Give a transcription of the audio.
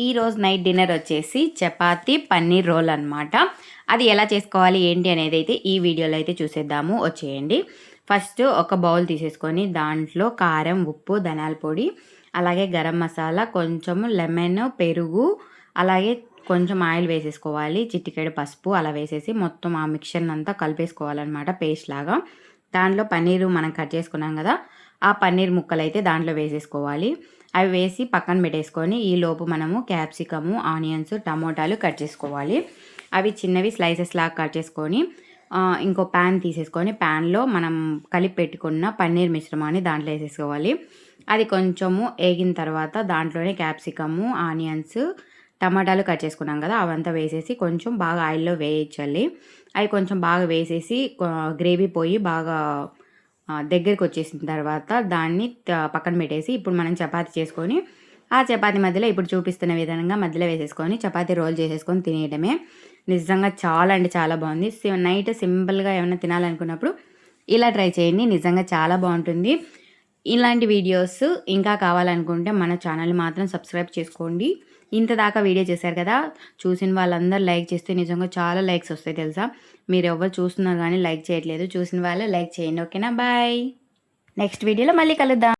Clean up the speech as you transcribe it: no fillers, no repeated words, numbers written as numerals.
ఈరోజు night dinner వచ్చేసి chapati paneer role అనమాట. అది ఎలా చేసుకోవాలి ఏంటి అనేది అయితే ఈ వీడియోలో అయితే చూసేద్దాము, వచ్చేయండి. ఫస్ట్ ఒక బౌల్ తీసేసుకొని దాంట్లో కారం, ఉప్పు, ధనియాల పొడి, అలాగే గరం మసాలా, కొంచెము లెమన్, పెరుగు, అలాగే కొంచెం ఆయిల్ వేసేసుకోవాలి, చిటికెడు పసుపు అలా వేసేసి మొత్తం ఆ మిక్చర్ని అంతా కలిపేసుకోవాలన్నమాట పేస్ట్ లాగా. దాంట్లో పన్నీరు మనం కట్ చేసుకున్నాం కదా, ఆ పన్నీర్ ముక్కలు అయితే దాంట్లో వేసేసుకోవాలి. అవి వేసి పక్కన పెట్టేసుకొని ఈలోపు మనము క్యాప్సికము, ఆనియన్స్, టమోటాలు కట్ చేసుకోవాలి. అవి చిన్నవి స్లైసెస్ లాగా కట్ చేసుకొని ఇంకో ప్యాన్ తీసేసుకొని ప్యాన్లో మనం కలిపి పెట్టుకున్న పన్నీర్ మిశ్రమాన్ని దాంట్లో వేసేసుకోవాలి. అది కొంచెము వేగిన తర్వాత దాంట్లోనే క్యాప్సికము, ఆనియన్స్, టమాటాలు కట్ చేసుకున్నాం కదా అవంతా వేసేసి కొంచెం బాగా ఆయిల్లో వేయించాలి. అవి కొంచెం బాగా వేసేసి గ్రేవీ పోయి బాగా దగ్గరికి వచ్చేసిన తర్వాత దాన్ని పక్కన పెట్టేసి ఇప్పుడు మనం చపాతీ చేసుకొని ఆ చపాతీ మధ్యలో ఇప్పుడు చూపిస్తున్న విధంగా మధ్యలో వేసేసుకొని చపాతీ రోల్ చేసేసుకొని తినేయడమే. నిజంగా చాలా అంటే చాలా బాగుంది. నైట్ సింపుల్గా ఏమైనా తినాలనుకున్నప్పుడు ఇలా ట్రై చేయండి, నిజంగా చాలా బాగుంటుంది. ఇలాంటి వీడియోస్ ఇంకా కావాలనుకుంటే మన ఛానల్ మాత్రం సబ్స్క్రైబ్ చేసుకోండి. ఇంత దాకా వీడియో చేశారు కదా, చూసిన వాళ్ళందరూ లైక్ చేస్తే నిజంగా చాలా లైక్స్ వస్తాయి తెలుసా. మీరు ఎవరు చూస్తున్నారు కానీ లైక్ చేయట్లేదు, చూసిన వాళ్ళు లైక్ చేయండి. ఓకేనా, బాయ్. నెక్స్ట్ వీడియోలో మళ్ళీ కలుద్దాం.